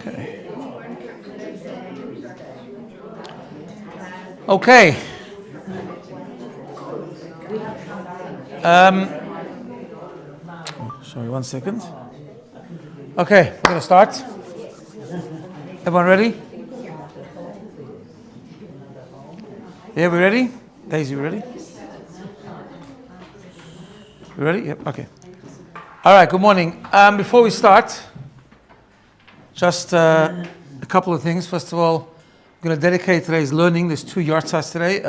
Okay. Okay. Sorry, 1 second. Okay, we're going to start. Everyone ready? Yeah, we ready? Daisy, we ready? You ready? Yep, okay. All right, good morning. Before we start, just a couple of things. First of all, I'm going to dedicate today's learning. There's 2 yartzeit today.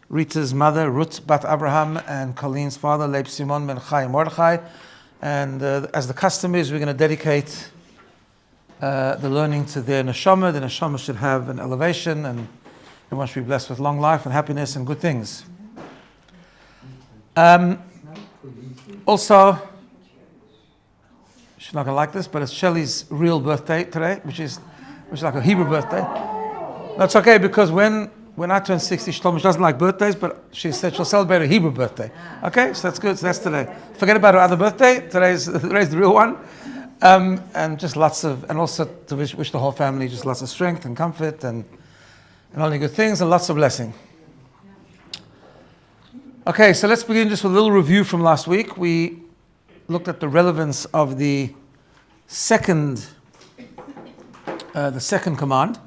Rita's mother, Ruth Bat Abraham, and Colleen's father, Leib Simon Ben Chai Mordechai. And as the custom is, we're going to dedicate the learning to their neshama. The neshama should have an elevation, and everyone should be blessed with long life and happiness and good things. Also, she's not going to like this, but it's Shelley's real birthday today, which is like a Hebrew birthday. That's okay, because when I turn 60, she told me she doesn't like birthdays, but she said she'll celebrate a Hebrew birthday. Okay, so that's good. So that's today. Forget about her other birthday. Today's the real one. And just and also to wish the whole family just lots of strength and comfort and only good things and lots of blessing. Okay, so let's begin just with a little review from last week. We looked at the relevance of the second command,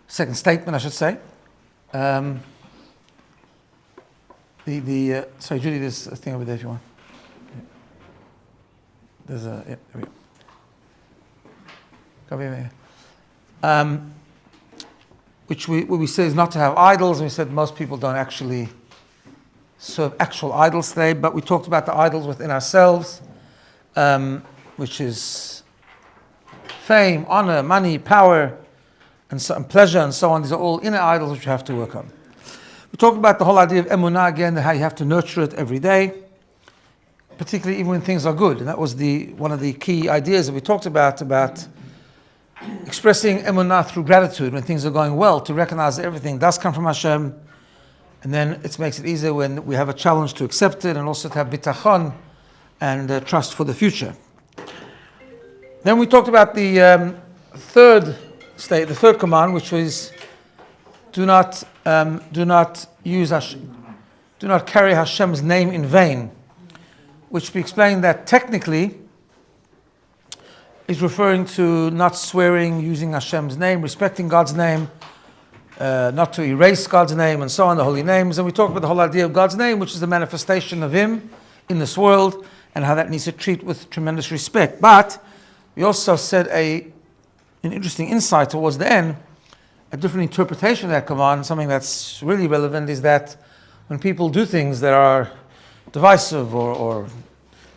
second statement, I should say. Sorry, Judy, there's a thing over there if you want. There's a, yeah, there we go. Come here. Which we said is not to have idols, and we said most people don't actually serve actual idols today, but we talked about the idols within ourselves, which is fame, honor, money, power, and pleasure, and so on. These are all inner idols which you have to work on. We talked about the whole idea of emunah again, how you have to nurture it every day, particularly even when things are good. And that was one of the key ideas that we talked about expressing emunah through gratitude when things are going well, to recognize that everything does come from Hashem, and then it makes it easier when we have a challenge to accept it, and also to have bitachon and trust for the future. Then we talked about the third command, which was do not carry Hashem's name in vain, which we explained that technically is referring to not swearing, using Hashem's name, respecting God's name, not to erase God's name, and so on, the holy names. And we talked about the whole idea of God's name, which is the manifestation of Him in this world, and how that needs to treat with tremendous respect. But we also said an interesting insight towards the end, a different interpretation of that command. Something that's really relevant is that when people do things that are divisive or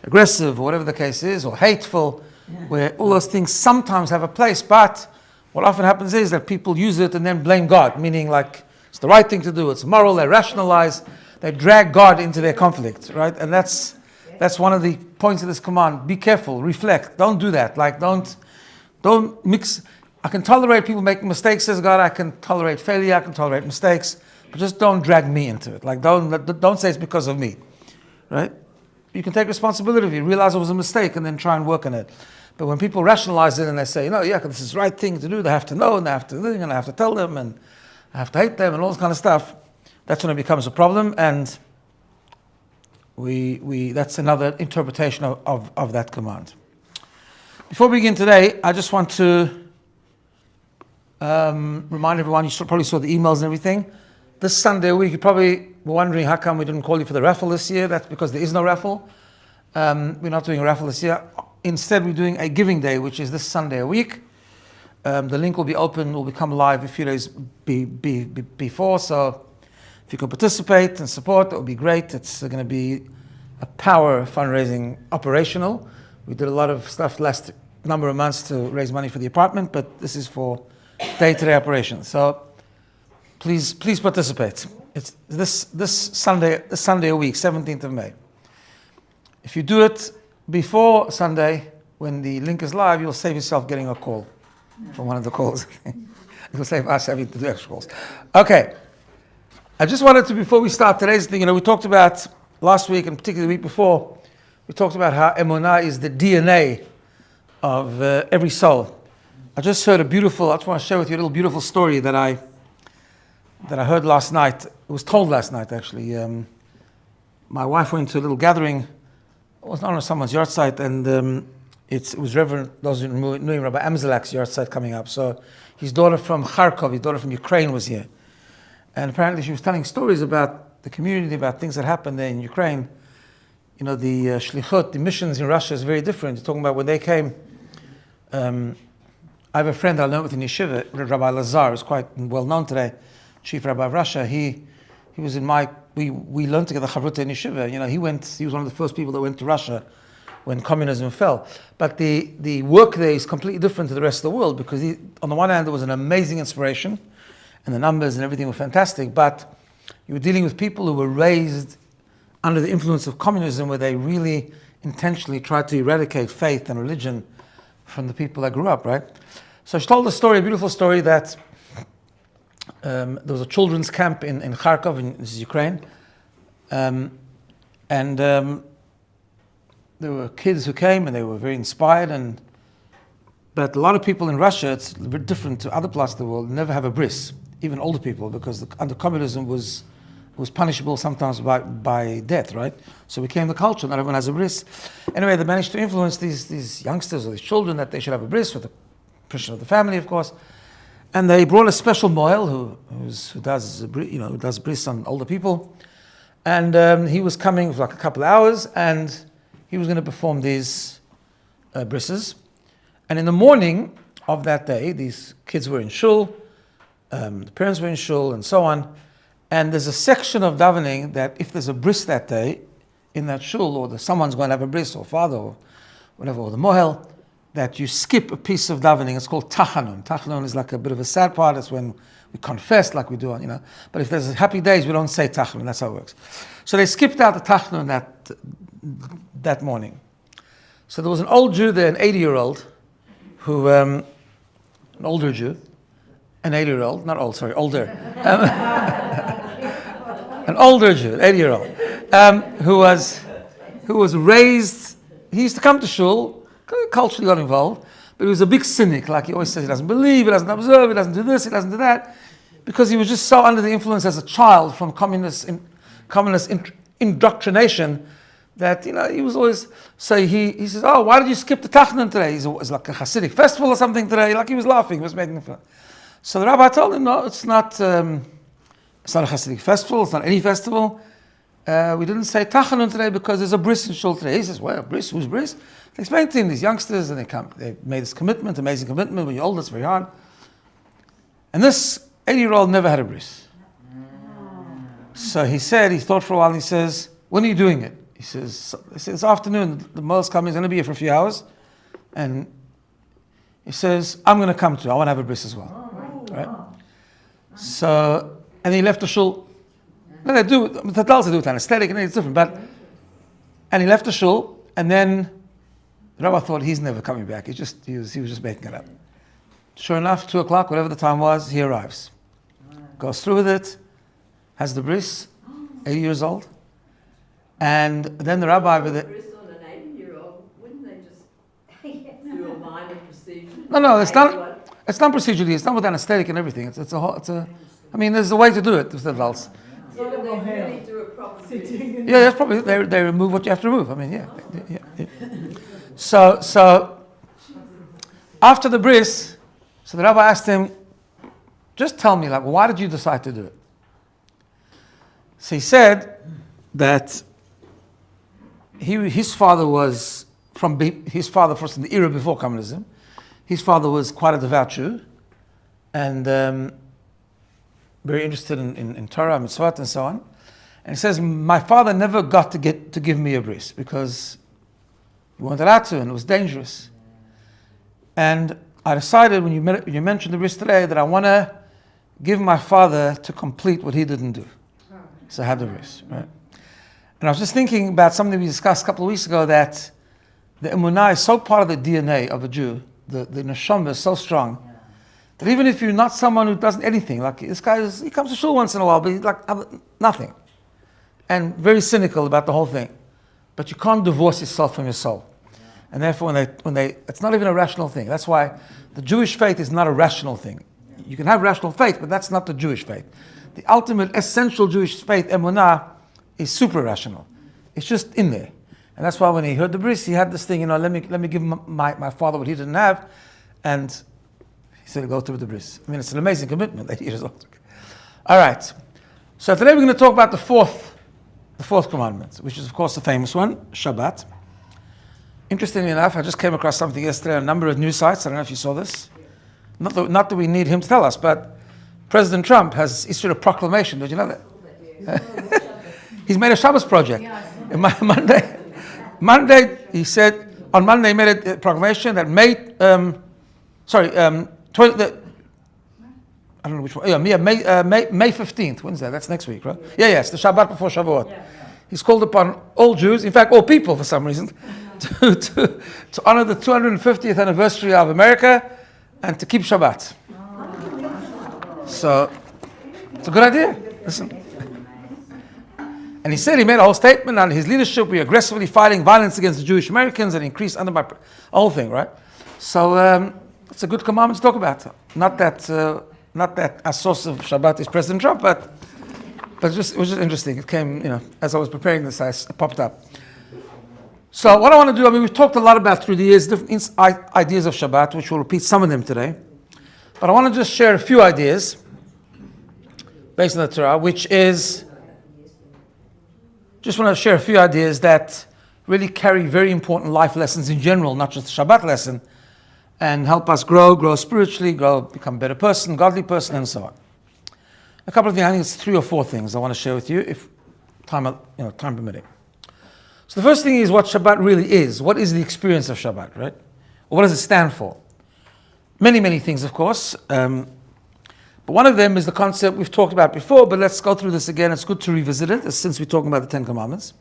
aggressive, or whatever the case is, or hateful, where all those things sometimes have a place, but what often happens is that people use it and then blame God, meaning like it's the right thing to do, it's moral, they rationalize, they drag God into their conflict, right? And that's one of the points of this command. Be careful, reflect, don't do that. Like don't mix. I can tolerate people making mistakes, says God. I can tolerate failure, I can tolerate mistakes, but just don't drag me into it. Like don't say it's because of me, right? You can take responsibility. You realize it was a mistake and then try and work on it. But when people rationalize it and they say, this is the right thing to do, they have to know, and they have to do, and I have to tell them, and I have to hate them, and all this kind of stuff, that's when it becomes a problem. And that's another interpretation of that command. Before we begin today, I just want to remind everyone, you probably saw the emails and everything. This Sunday week, you probably were wondering how come we didn't call you for the raffle this year. That's because there is no raffle. We're not doing a raffle this year. Instead, we're doing a giving day, which is this Sunday a week. The link will be open, will become live a few days before. So if you can participate and support, that would be great. It's going to be a power fundraising operational. We did a lot of stuff last number of months to raise money for the apartment, but this is for day-to-day operations. So please participate. It's this Sunday a week, 17th of May. If you do it before Sunday, when the link is live, you'll save yourself getting a call from one of the calls. You'll save us having to do extra calls. Okay. I just wanted to, before we start today's thing, we talked about last week and particularly the week before, we talked about how emunah is the DNA of every soul. I just heard I just want to share with you a little beautiful story that I heard last night. It was told last night, actually. My wife went to a little gathering. It was not on someone's yard site, and it was Reverend, those who knew him, Rabbi Amzelak's yard site coming up. So his daughter from Kharkov, his daughter from Ukraine was here. And apparently she was telling stories about the community, about things that happened there in Ukraine. The shlichut, the missions in Russia is very different. You're talking about when they came. I have a friend I learned with in yeshiva, Rabbi Lazar, who's quite well known today, chief rabbi of Russia. He was in we learned together chavruta in yeshiva. He was one of the first people that went to Russia when communism fell. But the work there is completely different to the rest of the world, because on the one hand there was an amazing inspiration, and the numbers and everything were fantastic, but you were dealing with people who were raised under the influence of communism, where they really intentionally tried to eradicate faith and religion from the people that grew up, right? So she told a beautiful story, that there was a children's camp in Kharkov, this is Ukraine, and there were kids who came and they were very inspired, but a lot of people in Russia, it's very different to other parts of the world, never have a bris, even older people, because under communism was punishable sometimes by death, right? So it became the culture, not everyone has a bris. Anyway, they managed to influence these youngsters or these children that they should have a bris, with the permission of the family, of course. And they brought a special moel who does bris on older people. And he was coming for like a couple of hours, and he was going to perform these brises. And in the morning of that day, these kids were in shul, the parents were in shul, and so on. And there's a section of davening that if there's a bris that day in that shul, or someone's going to have a bris, or father, or whatever, or the mohel, that you skip a piece of davening. It's called tachanun. Tachanun is like a bit of a sad part. It's when we confess, like we do on, But if there's happy days, we don't say tachanun. That's how it works. So they skipped out the tachanun that morning. So there was an old Jew there, an 80-year-old, who, an older Jew, an 80-year-old, not old, sorry, older. An older Jew, an 80-year-old, who was raised, he used to come to shul, culturally got involved, but he was a big cynic. Like he always says, he doesn't believe, he doesn't observe, he doesn't do this, he doesn't do that, because he was just so under the influence as a child from communist indoctrination, that he was always he says, oh, why did you skip the tachanun today? It's like a Hasidic festival or something today. Like he was laughing, he was making fun. So the rabbi told him, no, it's not a Hasidic festival, it's not any festival. We didn't say tachanun today because there's a bris in shul today. He says, well, bris, who's bris? They explained to him, these youngsters, and they made this commitment, amazing commitment. When you're old, it's very hard. And this 80-year-old never had a bris. So he thought for a while, and he says, when are you doing it? He says, this afternoon, the moel's coming, he's going to be here for a few hours. And he says, I'm going to come too. I want to have a bris as well. Right? So, and he left the shul. No, they do, the adults do it anesthetic, and it's different. And he left the shul, and then the rabbi thought he's never coming back. He was just making it up. Sure enough, 2 o'clock, whatever the time was, he arrives. Goes through with it, has the bris, 80 years old. And then the rabbi with it. On an 80-year-old, wouldn't they just do a minor procedure? No, it's not procedurally. It's not with anesthetic and everything. I mean, there's a way to do it with adults. So they really do it properly. Yeah, that's probably they remove what you have to remove. I mean, yeah. So after the bris, so the rabbi asked him, just tell me, why did you decide to do it? So he said that his father was from the era before communism. His father was quite a devout Jew, and very interested in Torah, mitzvot, and so on. And he says, my father never got to give me a bris because he wanted allowed to, and it was dangerous. And I decided when you mentioned the bris today that I want to give my father to complete what he didn't do. So I had the bris, right? And I was just thinking about something we discussed a couple of weeks ago, that the emunah is so part of the DNA of a Jew. The neshama is so strong that even if you're not someone who does anything, like this guy he comes to shul once in a while, but he's like nothing. And very cynical about the whole thing. But you can't divorce yourself from your soul. And therefore, when they, it's not even a rational thing. That's why the Jewish faith is not a rational thing. You can have rational faith, but that's not the Jewish faith. The ultimate essential Jewish faith, emunah, is super rational. It's just in there. And that's why when he heard the bris, he had this thing, let me give my father what he didn't have. And he said, go through the bris. I mean, it's an amazing commitment that he is. All right. So today we're going to talk about the fourth commandment, which is, of course, the famous one, Shabbat. Interestingly enough, I just came across something yesterday on a number of news sites. I don't know if you saw this. Not that we need him to tell us, but President Trump has issued a proclamation. Did you know that? He's made a Shabbos project. Monday, he said, on Monday he made a proclamation that May 15th. When's that? That's next week, right? Yeah, it's the Shabbat before Shavuot. He's called upon all Jews, in fact, all people for some reason, to honor the 250th anniversary of America and to keep Shabbat. So, it's a good idea. Listen. And he said, he made a whole statement on his leadership. We are aggressively fighting violence against the Jewish Americans and increase under my whole thing, right? So, it's a good commandment to talk about. Not that a source of Shabbat is President Trump, but it was just interesting. It came, as I was preparing this, it popped up. So what I want to do, we've talked a lot about through the years different ideas of Shabbat, which we'll repeat some of them today. But I want to just share a few ideas based on the Torah, which is, just want to share a few ideas that really carry very important life lessons in general, not just the Shabbat lesson, and help us grow spiritually, become a better person, godly person, and so on. A couple of things, I think it's 3 or 4 things I want to share with you, if time permitting. So the first thing is what Shabbat really is. What is the experience of Shabbat, right? Or what does it stand for? Many, many things, of course. But one of them is the concept we've talked about before, but let's go through this again. It's good to revisit it, since we're talking about the 10 Commandments.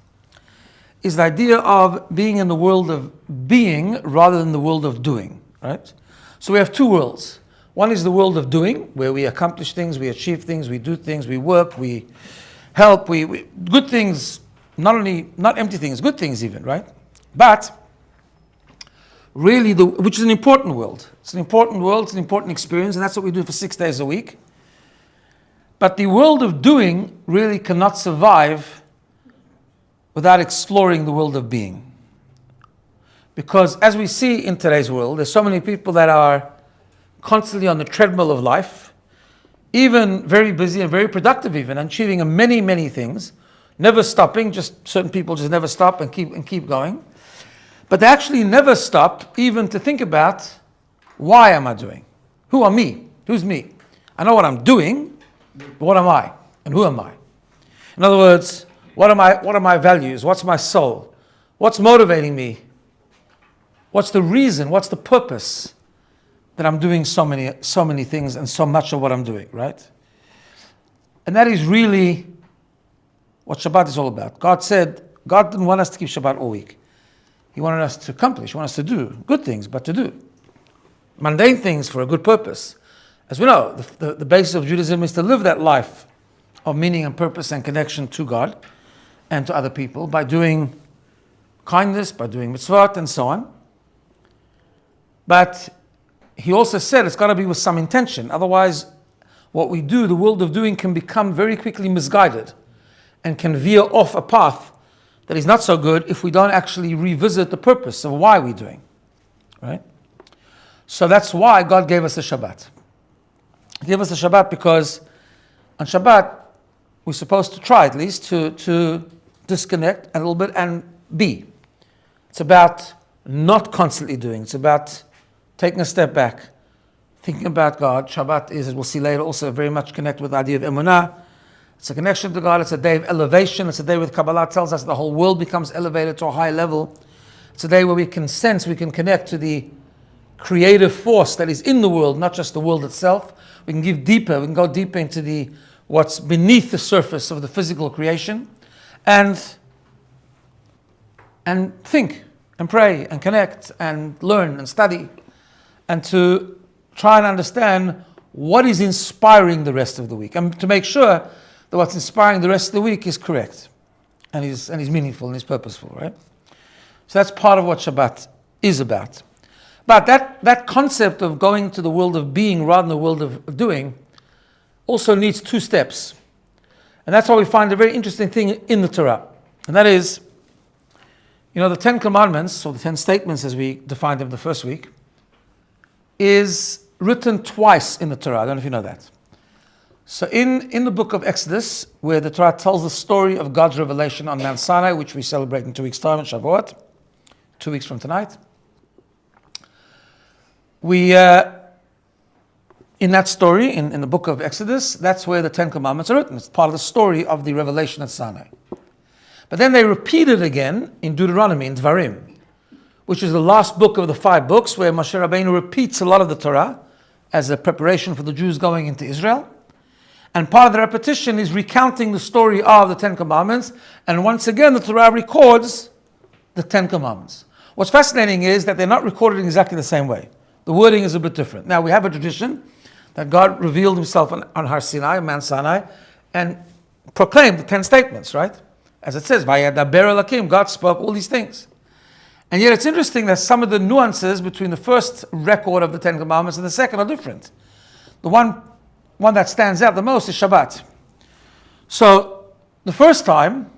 Is the idea of being in the world of being rather than the world of doing, right? So we have 2 worlds. One is the world of doing, where we accomplish things, we achieve things, we do things, we work, we help, we good things, not empty things, good things even, right? But really, which is an important world. It's an important world, it's an important experience, and that's what we do for 6 days a week. But the world of doing really cannot survive without exploring the world of being. Because as we see in today's world, there's so many people that are constantly on the treadmill of life, even very busy and very productive even, and achieving many, many things, never stopping, just certain people just never stop and keep going. But they actually never stop even to think about, why am I doing? Who are me? Who's me? I know what I'm doing, but what am I? And who am I? In other words, what are my values? What's my soul? What's motivating me? What's the reason? What's the purpose that I'm doing so many things and so much of what I'm doing, right? And that is really what Shabbat is all about. God didn't want us to keep Shabbat all week. He wanted us to accomplish, he wanted us to do good things, but to do mundane things for a good purpose. As we know, the basis of Judaism is to live that life of meaning and purpose and connection to God and to other people by doing kindness, by doing mitzvot and so on. But he also said it's got to be with some intention. Otherwise, what we do, the world of doing, can become very quickly misguided and can veer off a path that is not so good if we don't actually revisit the purpose of why we're doing. Right? So that's why God gave us the Shabbat. He gave us the Shabbat because on Shabbat, we're supposed to try at least to disconnect a little bit and be. It's about not constantly doing. It's about taking a step back, thinking about God. Shabbat is, as we'll see later, also very much connected with the idea of emunah. It's a connection to God. It's a day of elevation. It's a day where Kabbalah tells us the whole world becomes elevated to a high level. It's a day where we can sense, we can connect to the creative force that is in the world, not just the world itself. We can go deeper into what's beneath the surface of the physical creation. And and think and pray and connect and learn and study and to try and understand what is inspiring the rest of the week and to make sure that what's inspiring the rest of the week is correct and is meaningful and is purposeful, right? So that's part of what Shabbat is about. But that concept of going to the world of being rather than the world of doing also needs two steps. And that's why we find a very interesting thing in the Torah. And that is, the 10 Commandments, or the 10 statements as we defined them the first week, is written twice in the Torah. I don't know if you know that. So in the book of Exodus, where the Torah tells the story of God's revelation on Mount Sinai, which we celebrate in 2 weeks' time, in Shavuot, 2 weeks from tonight, we, in that story, in the book of Exodus, that's where the 10 Commandments are written. It's part of the story of the revelation at Sinai. But then they repeat it again in Deuteronomy, in Dvarim, which is the last book of the 5 books, where Moshe Rabbeinu repeats a lot of the Torah as a preparation for the Jews going into Israel. And part of the repetition is recounting the story of the 10 Commandments. And once again, the Torah records the 10 Commandments. What's fascinating is that they're not recorded in exactly the same way. The wording is a bit different. Now, we have a tradition that God revealed himself on Har Sinai, Mount Sinai, and proclaimed the 10 statements, right? As it says, Vayadaber Elokim, God spoke all these things. And yet it's interesting that some of the nuances between the first record of the 10 Commandments and the second are different. The one that stands out the most is Shabbat. So, the first time,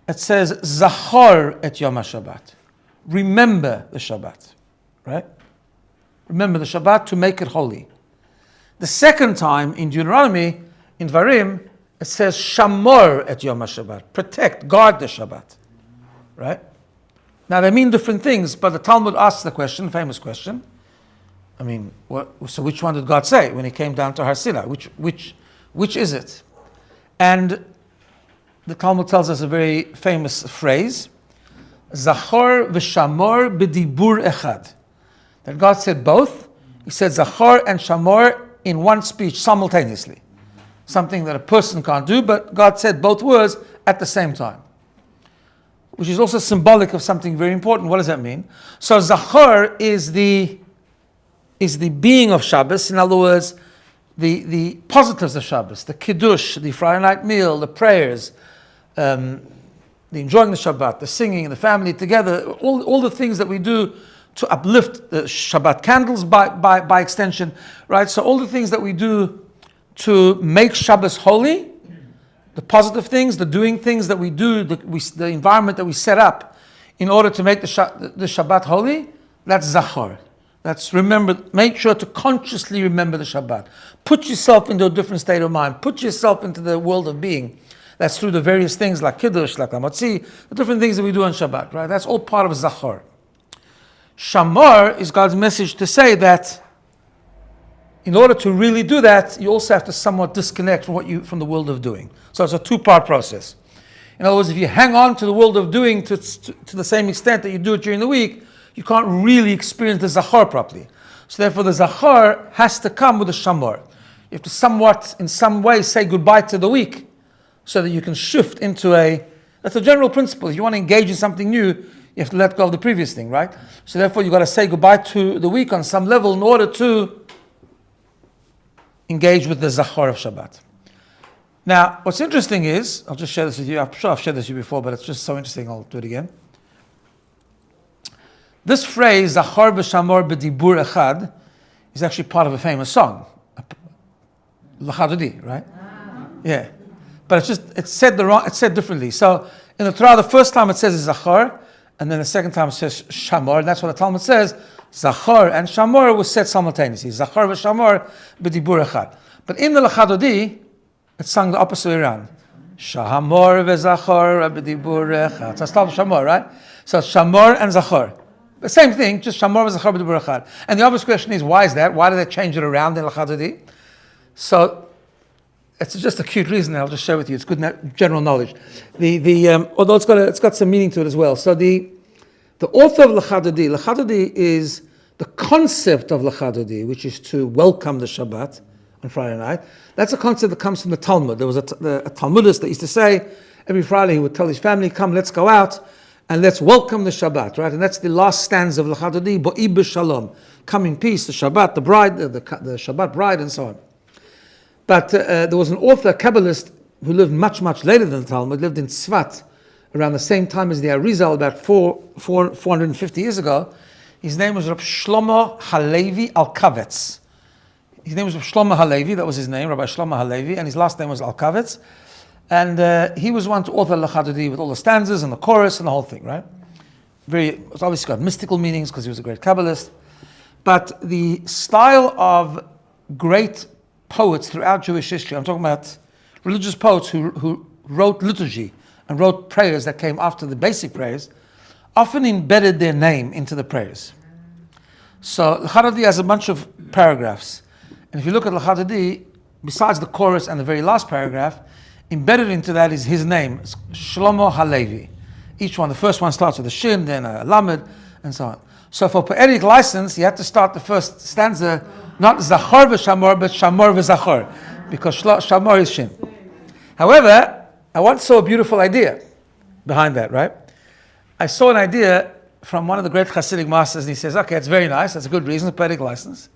it says, Zachor et Yom HaShabbat. Remember the Shabbat, right? Remember the Shabbat to make it holy. The second time in Deuteronomy, in Dvarim, it says Shamor et Yom HaShabbat. Protect, guard the Shabbat, right? Now they mean different things, but the Talmud asks the question, famous question. I mean, so which one did God say when he came down to Har Sinai? Which is it? And the Talmud tells us a very famous phrase, Zachor v'Shamor b'dibur echad. That God said both. He said Zachor and Shamor in one speech simultaneously. Something that a person can't do, but God said both words at the same time. Which is also symbolic of something very important. What does that mean? So Zachor is the being of Shabbos. In other words, the positives of Shabbos, the Kiddush, the Friday night meal, the prayers, the enjoying the Shabbat, the singing, the family together, all the things that we do to uplift the Shabbat candles by extension, right? So all the things that we do to make Shabbos holy, the positive things, the doing things that we do, the environment that we set up in order to make the Shabbat holy, that's Zachor. That's remember, make sure to consciously remember the Shabbat. Put yourself into a different state of mind. Put yourself into the world of being. That's through the various things like Kiddush, like Lamotzi, the different things that we do on Shabbat, right? That's all part of Zachor. Shamor is God's message to say that in order to really do that, you also have to somewhat disconnect from the world of doing. So it's a two-part process. In other words, if you hang on to the world of doing to the same extent that you do it during the week, you can't really experience the Zachor properly. So therefore the Zachor has to come with the Shamor. You have to somewhat, in some way, say goodbye to the week so that you can shift into that's a general principle. If you want to engage in something new, you have to let go of the previous thing, right? So therefore you've got to say goodbye to the week on some level in order to engage with the Zachor of Shabbat. Now, what's interesting is, I'll just share this with you. I'm sure I've shared this with you before, but it's just so interesting, I'll do it again. This phrase, Zachor v'Shamor b'dibur echad, is actually part of a famous song. L'chadodi, right? Yeah. But it's said differently. So, in the Torah, the first time it says Zachor, and then the second time it says Shamor, and that's what the Talmud says. Zachor and Shamor was said simultaneously. Zachor v'Shamor b'dibur echad. But in the L'chadodi, it's sung the opposite way around. Shamor v'Zachor b'dibur echad. So it's called Shamor, right? So Shamor and Zachor. The same thing, just Shamor v'Zachor b'dibur echad. And the obvious question is, why is that? Why do they change it around in L'chadodi? So it's just a cute reason. I'll just share with you. It's good general knowledge. Although it's got some meaning to it as well. So the author of L'chadodi is the concept of L'chadodi, which is to welcome the Shabbat on Friday night. That's a concept that comes from the Talmud. There was a Talmudist that used to say every Friday he would tell his family, "Come, let's go out and let's welcome the Shabbat, right? And that's the last stanza of Lecha Dodi, Bo'i b'shalom, come in peace, the Shabbat, the bride, the Shabbat bride, and so on. But there was an author, Kabbalist, who lived much, much later than the Talmud, lived in Tzfat, around the same time as the Arizal, about 450 years ago. His name was Rabbi Shlomo Halevi Alkavetz. His name was Rabbi Shlomo Halevi, that was his name, Rabbi Shlomo Halevi, and his last name was Alkavetz. And he was one to author Lecha Dodi with all the stanzas and the chorus and the whole thing, right? It's obviously got mystical meanings because he was a great Kabbalist. But the style of great poets throughout Jewish history, I'm talking about religious poets who wrote liturgy and wrote prayers that came after the basic prayers, often embedded their name into the prayers. So Lecha Dodi has a bunch of paragraphs. And if you look at Lecha Dodi, besides the chorus and the very last paragraph, embedded into that is his name, it's Shlomo Halevi. Each one, the first one starts with a shin, then a lamed, and so on. So for poetic license, you have to start the first stanza, not Zachor v'Shamor, but Shamor v'Zachor, because Shamor is shin. However, I once saw a beautiful idea behind that, right? I saw an idea from one of the great Hasidic masters, and he says, okay, it's very nice, that's a good reason, poetic license.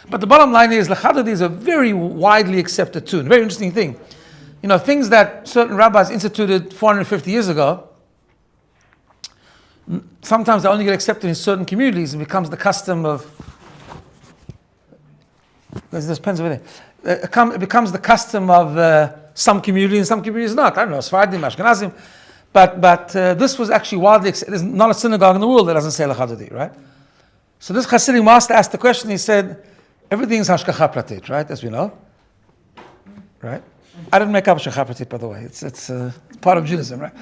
But the bottom line is, Lecha Dodi is a very widely accepted tune, very interesting thing. You know, things that certain rabbis instituted 450 years ago, sometimes they only get accepted in certain communities. It becomes the custom of... There's pens over there. It becomes the custom of some communities and some communities not. I don't know, Sephardim, Ashkenazim. But this was actually widely accepted. There's not a synagogue in the world that doesn't say Lecha Dodi, right? So this Hasidic master asked the question, he said, everything is Hashgacha Pratit, right, as we know. Right? I didn't make up Hashgacha Pratit, by the way. It's part of Judaism, right?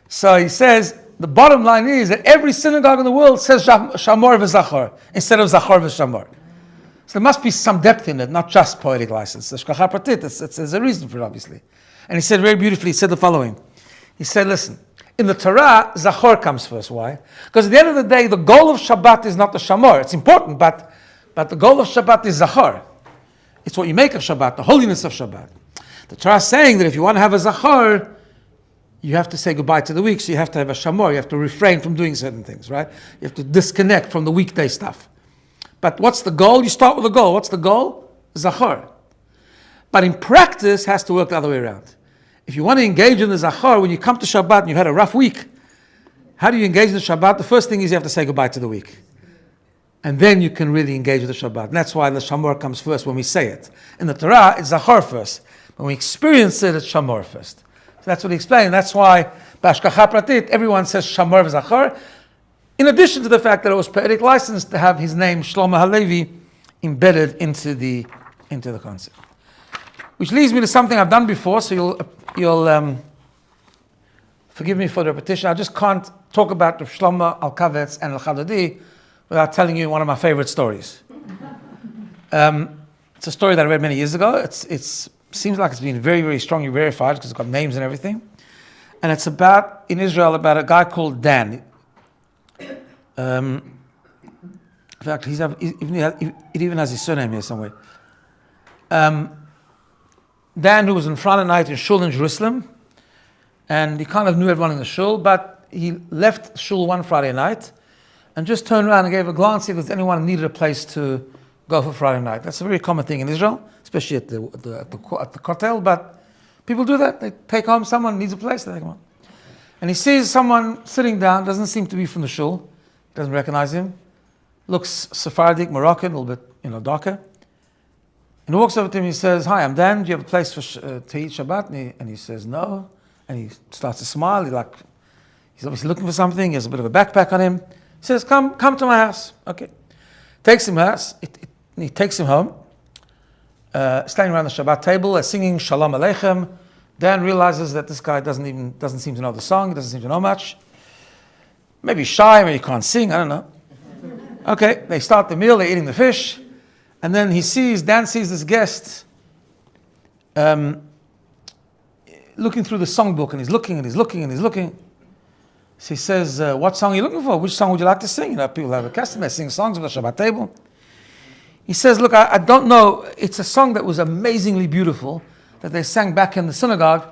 So he says, the bottom line is that every synagogue in the world says Shamor v'Zachor instead of Zachor v'Shamor. So there must be some depth in it, not just poetic license. Hashgacha Pratit, there's a reason for it, obviously. And he said very beautifully, he said the following. He said, listen, in the Torah, Zachor comes first. Why? Because at the end of the day, the goal of Shabbat is not the Shamor. It's important, but the goal of Shabbat is Zachor. It's what you make of Shabbat, the holiness of Shabbat. The Torah is saying that if you want to have a Zachor, you have to say goodbye to the week, so you have to have a Shamor. You have to refrain from doing certain things, right? You have to disconnect from the weekday stuff. But what's the goal? You start with the goal. What's the goal? Zachor. But in practice, it has to work the other way around. If you want to engage in the Zachor, when you come to Shabbat and you've had a rough week, how do you engage in the Shabbat? The first thing is you have to say goodbye to the week. And then you can really engage with the Shabbat. And that's why the Shamor comes first when we say it. In the Torah, it's Zachor first. When we experience it, it's Shamor first. So that's what he explained. That's why, B'Hashgacha Pratit, everyone says Shamor v'Zachor. In addition to the fact that it was poetic license to have his name, Shlomo Halevi, embedded into the concept. Which leads me to something I've done before, so you'll forgive me for the repetition. I just can't talk about Rav Shlomo Alkavetz and Lecha Dodi without telling you one of my favorite stories. It's a story that I read many years ago. It seems like it's been very, very strongly verified because it's got names and everything. And it's in Israel, about a guy called Dan. In fact, it even has his surname here somewhere. Dan, who was on Friday night in Shul in Jerusalem, and he kind of knew everyone in the Shul, but he left Shul one Friday night and just turned around and gave a glance if anyone needed a place to go for Friday night. That's a very common thing in Israel, especially at the kotel, but people do that. They take home someone needs a place, they take him home. And he sees someone sitting down, doesn't seem to be from the Shul, doesn't recognize him, looks Sephardic, Moroccan, a little bit darker. And he walks over to him and he says, hi, I'm Dan, do you have a place to eat Shabbat? And he says, no. And he starts to smile. He's obviously looking for something. He has a bit of a backpack on him. He says, come to my house. Okay. Takes him house. He takes him home. Standing around the Shabbat table, singing Shalom Aleichem. Dan realizes that this guy doesn't seem to know the song. He doesn't seem to know much. Maybe he's shy, maybe he can't sing, I don't know. Okay, they start the meal, they're eating the fish. And then Dan sees this guest looking through the songbook, and he's looking. So he says, what song are you looking for? Which song would you like to sing? People have a custom, they sing songs on the Shabbat table. He says, look, I don't know. It's a song that was amazingly beautiful that they sang back in the synagogue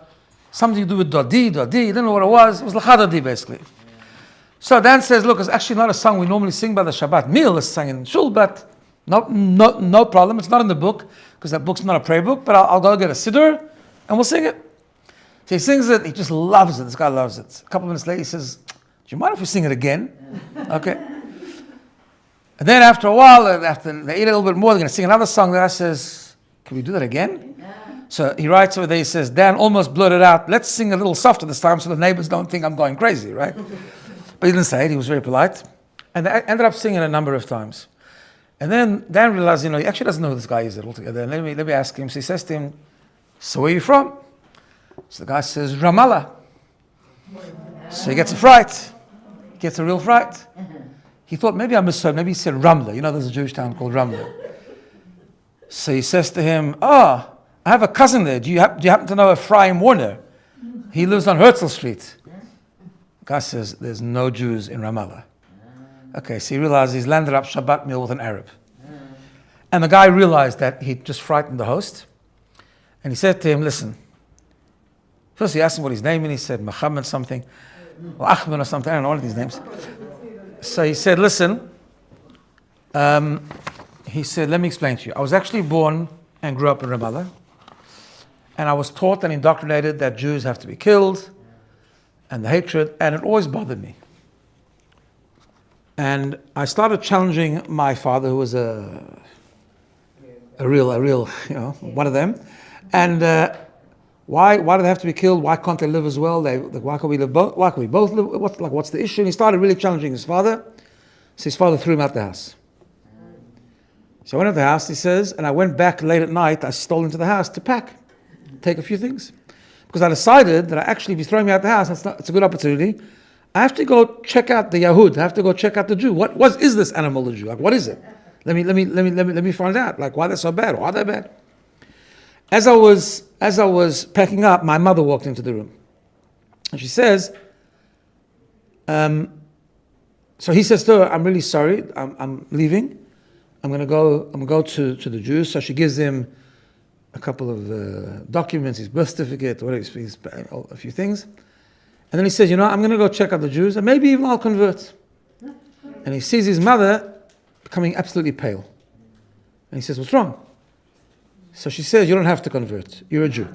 something to do with dodi, he didn't know what it was. It was l'chadadi basically. So Dan says, look, it's actually not a song we normally sing by the Shabbat meal. It's sung in shul, but no problem. It's not in the book because that book's not a prayer book. But I'll go get a siddur and we'll sing it. So he sings it. He just loves it. This guy loves it. A couple of minutes later, he says, "Do you mind if we sing it again?" Okay. And then after a while, after they eat a little bit more, they're going to sing another song. The guy says, "Can we do that again?" So he writes over there. He says, "Dan almost blurted out, let's sing a little softer this time so the neighbors don't think I'm going crazy, right?" But he didn't say it. He was very polite. And they ended up singing a number of times. And then Dan realized, he actually doesn't know who this guy is altogether. And let me ask him. So he says to him, "So where are you from?" So the guy says, "Ramallah." So he gets a fright. He gets a real fright. He thought, maybe I misheard. Maybe he said Ramla. There's a Jewish town called Ramla. So he says to him, I have a cousin there. Do you happen to know Ephraim Warner? He lives on Herzl Street. The guy says, there's no Jews in Ramallah. Okay, so he realized he's landed up Shabbat meal with an Arab. And the guy realized that he just frightened the host. And he said to him, listen. First he asked him what his name is. He said Muhammad something. Or Ahmed or something. I don't know all of these names. So he said, listen. He said, let me explain to you. I was actually born and grew up in Ramallah. And I was taught and indoctrinated that Jews have to be killed. And the hatred. And it always bothered me. And I started challenging my father, who was a real, one of them. And why do they have to be killed? Why can't they live as well? Why can't we live both? Why can we both live? What's the issue? And he started really challenging his father. So his father threw him out the house. So I went out the house, he says, and I went back late at night. I stole into the house to take a few things. Because I decided that if you throw me out the house, it's a good opportunity. I have to go check out the Yahud. I have to go check out the Jew. What is this animal, the Jew? What is it? Let me find out. Why they're so bad? Why are they bad? As I was packing up, my mother walked into the room, and she says, so he says to her, "I'm really sorry. I'm leaving. I'm going to go to the Jews." So she gives him a couple of documents, his birth certificate, a few things. And then he says, I'm going to go check out the Jews, and maybe even I'll convert. And he sees his mother becoming absolutely pale. And he says, what's wrong? So she says, you don't have to convert. You're a Jew.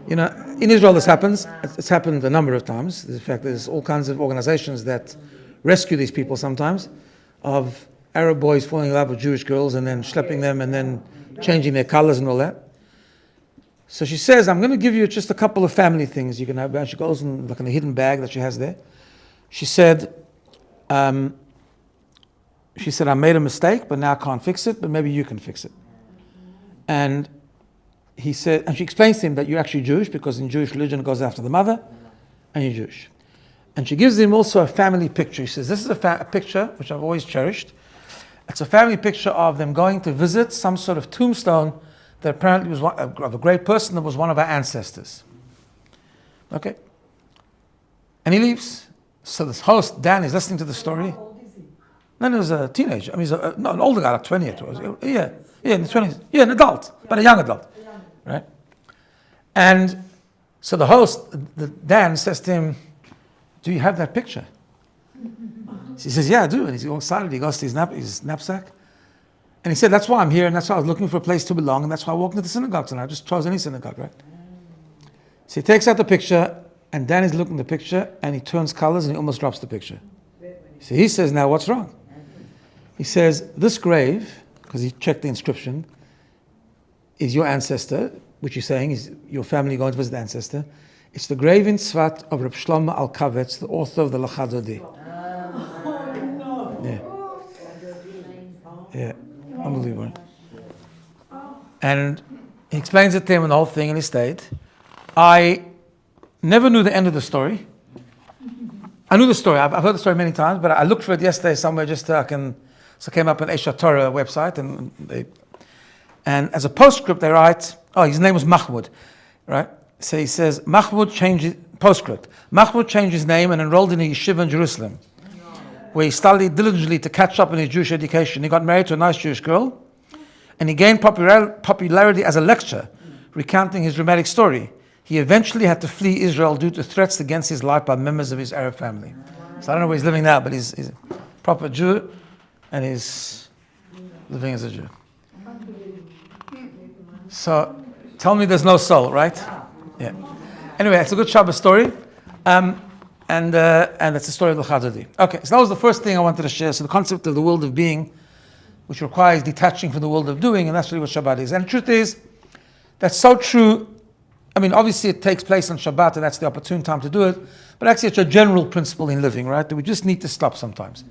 In Israel this happens. It's happened a number of times. In fact, there's all kinds of organizations that rescue these people sometimes, of Arab boys falling in love with Jewish girls and then schlepping them and then changing their colors and all that. So she says, I'm going to give you just a couple of family things you can have. And she goes in a hidden bag that she has there. She said, I made a mistake, but now I can't fix it, but maybe you can fix it. And he said, and she explains to him that you're actually Jewish, because in Jewish religion it goes after the mother, and you're Jewish. And she gives him also a family picture. She says, this is a picture which I've always cherished. It's a family picture of them going to visit some sort of tombstone that apparently was of a great person that was one of our ancestors. Okay? And he leaves. So this host, Dan, is listening to the story. How old is he? Then he was a teenager. I mean, he's an older guy, like 20 it was. Yeah, in the 20s. Yeah, an adult, but a young adult. Right? And so the host, Dan, says to him, do you have that picture? He says, yeah, I do. And he's all excited. He goes to his knapsack. And he said, that's why I'm here, and that's why I was looking for a place to belong, and that's why I walked into the synagogue tonight. I just chose any synagogue, right? So he takes out the picture, and Dan is looking at the picture, and he turns colors, and he almost drops the picture. So he says, now what's wrong? He says, this grave, because he checked the inscription, is your ancestor, which he's saying is your family going to visit the ancestor. It's the grave in Tzfat of Reb Shlomo Alkavetz, the author of the Lachadodi. Yeah. Unbelievable. And he explains it to him and the whole thing, and he stayed. I never knew the end of the story. I knew the story. I've heard the story many times, but I looked for it yesterday somewhere just so I came up on Esha Torah website, and as a postscript they write, his name was Mahmoud, right? So he says, Mahmoud changed his name and enrolled in a yeshiva in Jerusalem, where he studied diligently to catch up in his Jewish education. He got married to a nice Jewish girl, and he gained popularity as a lecturer, recounting his dramatic story. He eventually had to flee Israel due to threats against his life by members of his Arab family. So I don't know where he's living now, but he's a proper Jew, and he's living as a Jew. So tell me there's no soul, right? Yeah. Anyway, it's a good Shabbos story. And it's the story of the Chazadi. Okay, so that was the first thing I wanted to share. So the concept of the world of being, which requires detaching from the world of doing, and that's really what Shabbat is. And the truth is, that's so true. I mean, obviously it takes place on Shabbat, and that's the opportune time to do it. But actually, it's a general principle in living, right? That we just need to stop sometimes.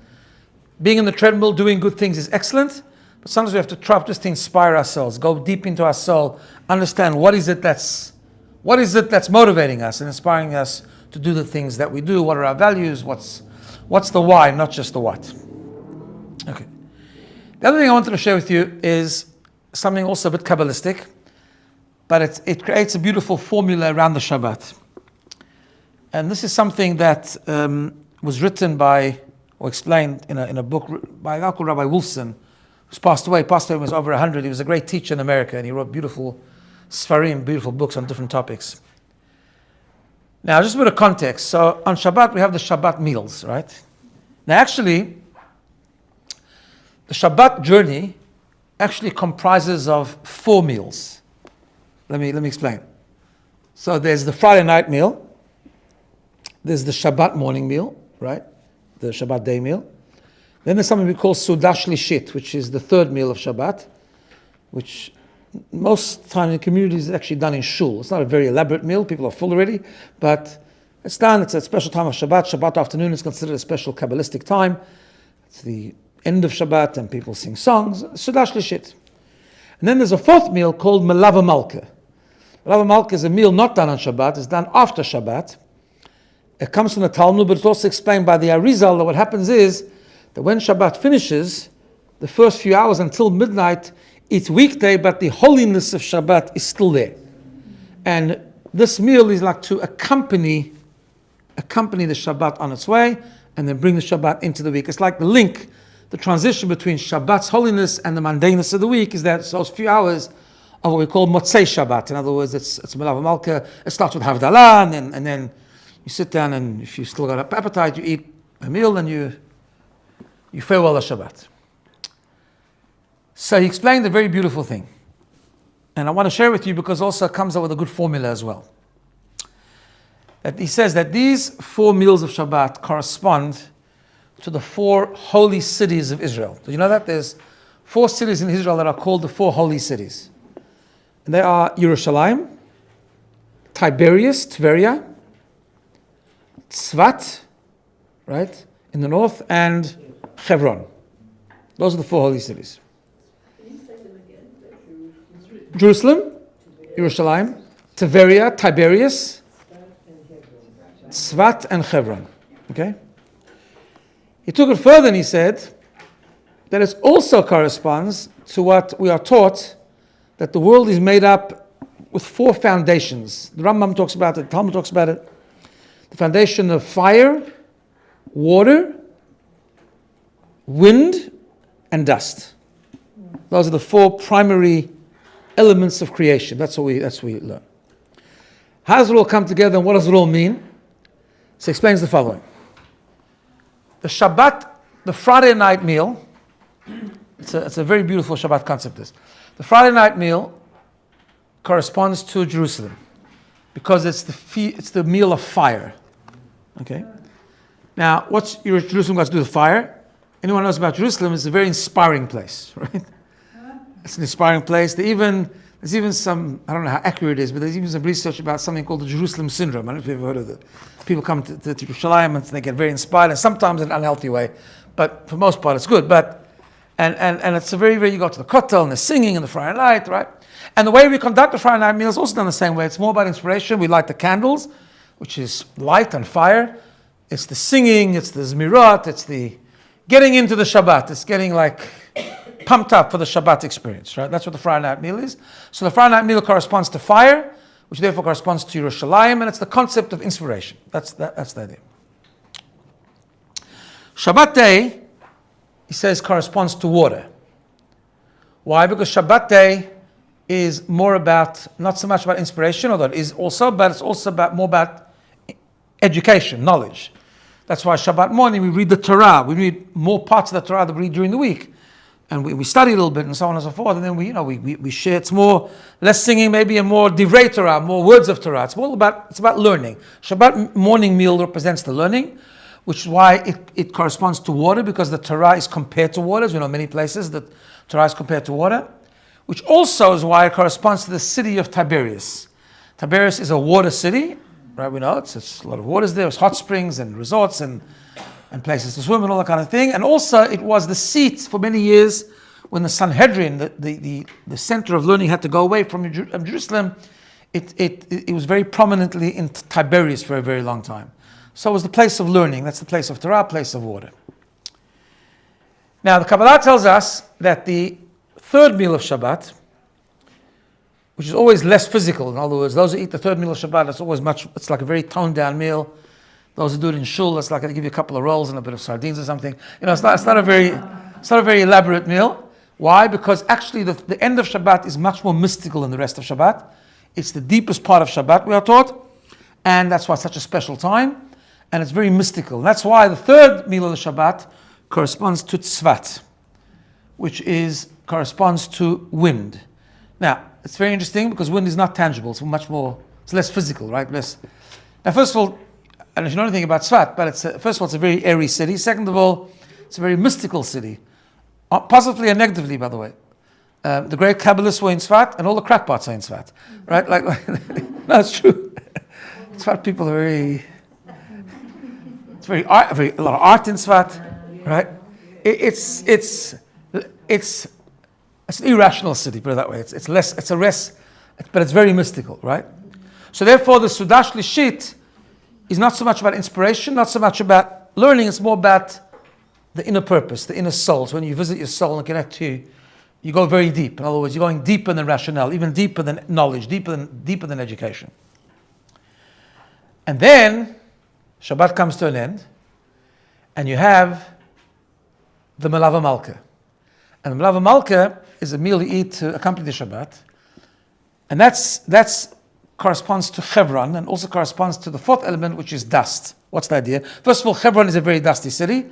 Being in the treadmill, doing good things is excellent, but sometimes we have to try just to inspire ourselves, go deep into our soul, understand what is it that's motivating us and inspiring us to do the things that we do. What are our values? What's the why, not just the what? Okay. The other thing I wanted to share with you is something also a bit Kabbalistic, but it creates a beautiful formula around the Shabbat. And this is something that was written by, or explained in a book by a guy called Rabbi Wolfson, who's passed away. Passed away when he was over 100. He was a great teacher in America, and he wrote beautiful Sfarim, beautiful books on different topics. Now, just a bit of context. So on Shabbat, we have the Shabbat meals, right? Now, actually, the Shabbat journey actually comprises of 4 meals. Let me explain. So there's the Friday night meal. There's the Shabbat morning meal, right? The Shabbat day meal. Then there's something we call Sudah Shlishit, which is the 3rd meal of Shabbat, which most time in communities is actually done in shul. It's not a very elaborate meal. People are full already, but it's done. It's a special time of Shabbat. Shabbat afternoon is considered a special Kabbalistic time. It's the end of Shabbat, and people sing songs. Sudah Shlishit. And then there's a 4th meal called Melava Malka. Melava Malka is a meal not done on Shabbat. It's done after Shabbat. It comes from the Talmud, but it's also explained by the Arizal that what happens is that when Shabbat finishes, the first few hours until midnight, it's weekday, but the holiness of Shabbat is still there. And this meal is like to accompany the Shabbat on its way, and then bring the Shabbat into the week. It's like the link, the transition between Shabbat's holiness and the mundaneness of the week is that those few hours of what we call Motzei Shabbat. In other words, it's Melava Malka. It starts with Havdalah, and then you sit down, and if you still got an appetite, you eat a meal, and you farewell the Shabbat. So he explained a very beautiful thing. And I want to share with you because also it comes up with a good formula as well. That he says that these 4 meals of Shabbat correspond to the 4 holy cities of Israel. Do you know that? There's 4 cities in Israel that are called the 4 holy cities. And they are Yerushalayim, Tiberias, Tveria, Tzvat, right, in the north, and Hebron. Those are the 4 holy cities. Jerusalem, Yerushalayim, Tveria, Tiberias, Tzvat, and Hebron. Okay? He took it further and he said that it also corresponds to what we are taught, that the world is made up with 4 foundations. The Rambam talks about it, the Talmud talks about it. The foundation of fire, water, wind, and dust. Those are the 4 primary elements of creation. That's what we learn. How does it all come together, and what does it all mean? So he explains the following. The Shabbat, the Friday night meal, it's a very beautiful Shabbat concept. The Friday night meal corresponds to Jerusalem because it's the meal of fire. Okay. Now, what's Jerusalem got to do with fire? Anyone knows about Jerusalem? It's a very inspiring place, right? It's an inspiring place. There's even some, I don't know how accurate it is, but there's even some research about something called the Jerusalem syndrome. I don't know if you've ever heard of it. People come to Yerushalayim and they get very inspired, and sometimes in an unhealthy way, but for the most part it's good. And it's a very, very, you go to the Kotel and the singing and the Friday night, right? And the way we conduct the Friday night meal is also done the same way. It's more about inspiration. We light the candles, which is light and fire. It's the singing, it's the Zmirot, it's the getting into the Shabbat. It's getting like pumped up for the Shabbat experience, right? That's what the Friday night meal is. So the Friday night meal corresponds to fire, which therefore corresponds to Yerushalayim, and it's the concept of inspiration. That's the idea. Shabbat day, he says, corresponds to water. Why? Because Shabbat day is more about, not so much about inspiration, although it is also, but it's also more about education, knowledge. That's why Shabbat morning we read the Torah. We read more parts of the Torah that we read during the week. And we study a little bit and so on and so forth. And then we share. It's more, less singing maybe, and more divrei Torah, more words of Torah. It's about learning. Shabbat morning meal represents the learning, which is why it corresponds to water, because the Torah is compared to water. As we know, many places that Torah is compared to water, which also is why it corresponds to the city of Tiberias. Tiberias is a water city, right? We know it's a lot of waters there. It's hot springs and resorts and places to swim and all that kind of thing. And also it was the seat for many years when the Sanhedrin, the center of learning, had to go away from Jerusalem. It was very prominently in Tiberias for a very long time. So it was the place of learning. That's the place of Torah, place of water. Now the Kabbalah tells us that the third meal of Shabbat, which is always less physical, in other words, those who eat the third meal of Shabbat, it's like a very toned down meal. Those who do it in shul, it's like they give you a couple of rolls and a bit of sardines or something. It's not a very elaborate meal. Why? Because actually the end of Shabbat is much more mystical than the rest of Shabbat. It's the deepest part of Shabbat, we are taught, and that's why it's such a special time, and it's very mystical. And that's why the third meal of the Shabbat corresponds to tzvat, which corresponds to wind. Now, it's very interesting because wind is not tangible. It's less physical, right? Now, first of all, I don't know if you know anything about Tzvat, but first of all, it's a very airy city. Second of all, it's a very mystical city. Positively and negatively, by the way. The great Kabbalists were in Tzvat, and all the crackpots are in Tzvat. Right? No, it's true. Tzvat people are it's a lot of art in Tzvat, right? It's an irrational city, put it that way. But it's very mystical, right? So therefore, the Sudash Lishit is not so much about inspiration, not so much about learning, it's more about the inner purpose, the inner soul. So when you visit your soul and connect to you go very deep. In other words, you're going deeper than rationale, even deeper than knowledge, deeper than education. And then Shabbat comes to an end, and you have the Melava Malka. And the Melava Malka is a meal you eat to accompany the Shabbat. And that's corresponds to Hebron, and also corresponds to the fourth element, which is dust. What's the idea? First of all, Hebron is a very dusty city,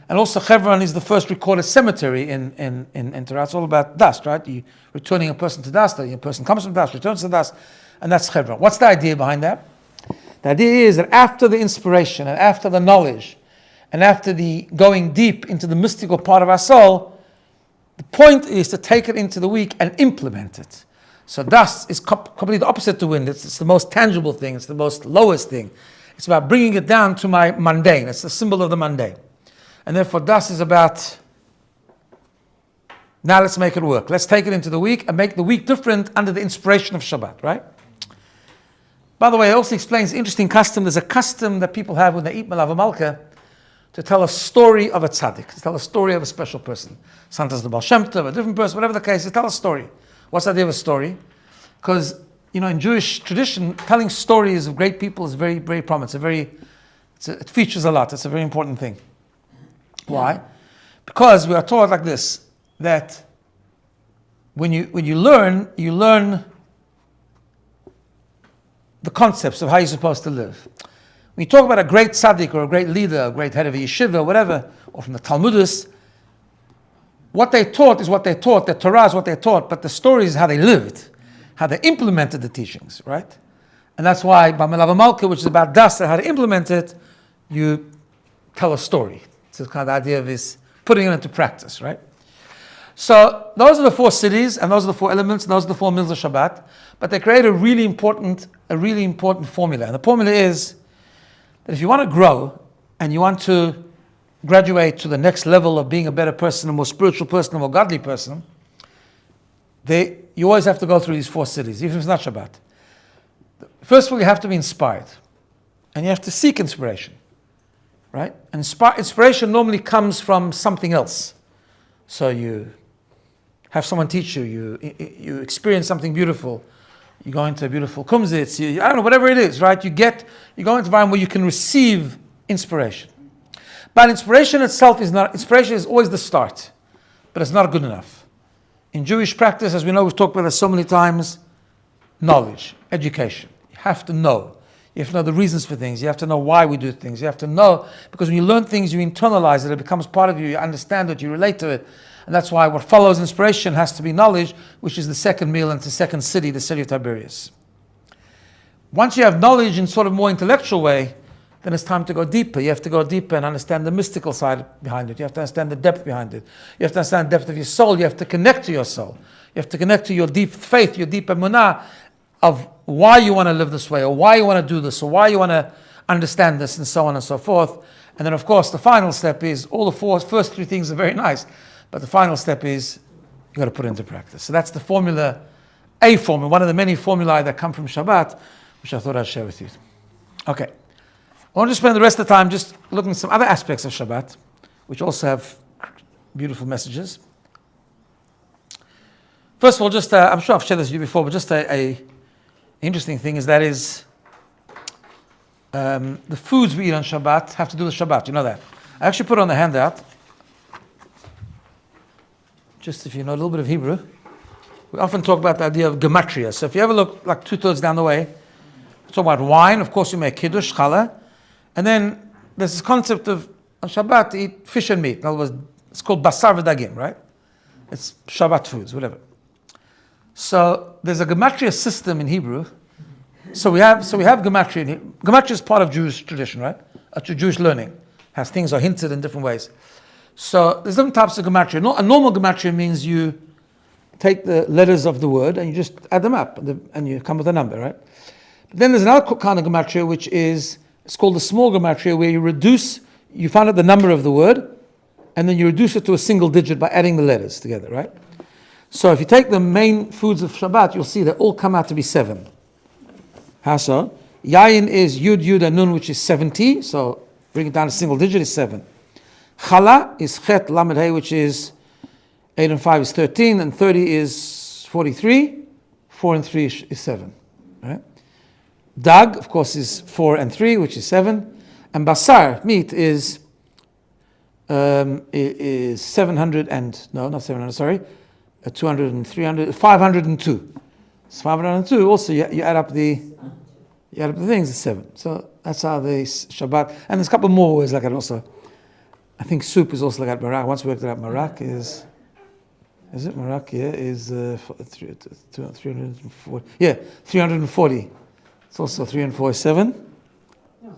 and also Hebron is the first recorded cemetery in Torah. It's all about dust, right? You returning a person to dust, or a person comes from dust, returns to dust, and that's Hebron. What's the idea behind that? The idea is that after the inspiration, and after the knowledge, and after the going deep into the mystical part of our soul, the point is to take it into the week and implement it. So dust is completely the opposite to wind. It's the most tangible thing. It's the most lowest thing. It's about bringing it down to my mundane. It's the symbol of the mundane. And therefore dust is about, now let's make it work. Let's take it into the week and make the week different under the inspiration of Shabbat, right? By the way, it also explains an interesting custom. There's a custom that people have when they eat Melava Malka to tell a story of a tzaddik, to tell a story of a special person. Sometimes the Baal Shem Tov, a different person, whatever the case, to tell a story. What's the idea of a story? Because, in Jewish tradition, telling stories of great people is very, very prominent. It features a lot. It's a very important thing. Why? Because we are taught like this, that when you learn the concepts of how you're supposed to live. When you talk about a great tzaddik or a great leader, a great head of a yeshiva, or whatever, or from the Talmudists, what they taught is what they taught, the Torah is what they taught, but the story is how they lived, how they implemented the teachings, right? And that's why by Melava Malka, which is about dust and how to implement it, you tell a story. So kind of the idea of is putting it into practice, right? So those are the four cities, and those are the four elements, and those are the four meals of Shabbat. But they create a really important formula. And the formula is that if you want to grow and you want to graduate to the next level of being a better person, a more spiritual person, a more godly person, you always have to go through these four cities, even if it's not Shabbat. First of all, you have to be inspired. And you have to seek inspiration. Right? And inspiration normally comes from something else. So you have someone teach you, you experience something beautiful, you go into a beautiful kumzitz, I don't know, whatever it is, right? You go into an environment where you can receive inspiration. But inspiration itself is always the start, but it's not good enough. In Jewish practice, as we know, we've talked about this so many times, knowledge, education. You have to know. You have to know the reasons for things. You have to know why we do things. You have to know, because when you learn things, you internalize it. It becomes part of you. You understand it. You relate to it. And that's why what follows inspiration has to be knowledge, which is the second meal into the second city, the city of Tiberias. Once you have knowledge in sort of more intellectual way, then it's time to go deeper. You have to go deeper and understand the mystical side behind it. You have to understand the depth behind it. You have to understand the depth of your soul. You have to connect to your soul. You have to connect to your deep faith, your deep emunah of why you want to live this way, or why you want to do this, or why you want to understand this, and so on and so forth. And then, of course, the final step is, all the first three things are very nice, but the final step is you've got to put it into practice. So that's the formula, a formula, one of the many formulae that come from Shabbat, which I thought I'd share with you. Okay. I want to spend the rest of the time just looking at some other aspects of Shabbat, which also have beautiful messages. First of all, just I'm sure I've shared this with you before, but just a interesting thing is the foods we eat on Shabbat have to do with Shabbat. You know that. I actually put it on the handout. Just if you know a little bit of Hebrew, we often talk about the idea of gematria. So if you ever look like 2/3 down the way, we talk about wine. Of course, you make kiddush, challah. And then there's this concept of on Shabbat to eat fish and meat. In other words, it's called basar v'dagim, right? It's Shabbat foods, whatever. So there's a gematria system in Hebrew. So we have gematria in Hebrew. Gematria is part of Jewish tradition, right? Jewish learning. Has things are hinted in different ways. So there's different types of gematria. A normal gematria means you take the letters of the word and you just add them up and you come with a number, right? But then there's another kind of gematria which is, it's called the small gematria, where you find out the number of the word and then you reduce it to a single digit by adding the letters together, right? So if you take the main foods of Shabbat, you'll see they all come out to be 7. How so? Yayin is Yud, Yud, and Nun, which is 70. So bring it down to single digit is 7. Chala is Chet, Lamed, Hey, which is 8 and 5 is 13, and 30 is 43. 4 and 3 is 7. Right? Dag, of course, is 4 and 3, which is 7. And Basar, meat, is 700 and, no, not 700, sorry, 200 and 300, 502. It's 502. Also, you add up the things, it's 7. So that's how the Shabbat, and there's a couple more ways like that also. I think soup is also like that. Marak, once we worked it out, Marak is it Marak? Yeah, is 340. Yeah, 340. It's also 3 and 4 is 7. No,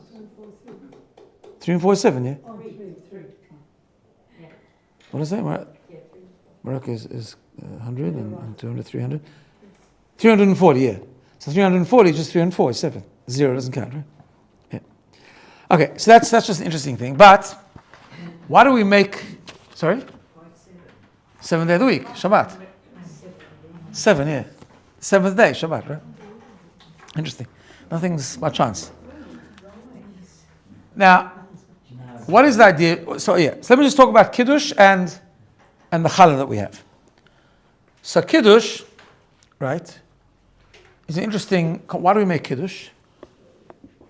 3 and 4 is 7, yeah? Oh, 3. Yeah. What is that? Marak, Yeah, 3. Marak is 100 and 200, 300. 340, yeah. So 340 is just 3 and 4 is 7. 0 doesn't count, right? Yeah. Okay, so that's just an interesting thing. But why do we make, sorry? 7 days of the week, Shabbat. 7, yeah. 7th day, Shabbat, right? Interesting. Nothing's by chance. Now, what is the idea? So let me just talk about Kiddush and the challah that we have. So Kiddush, right, is an interesting, why do we make Kiddush?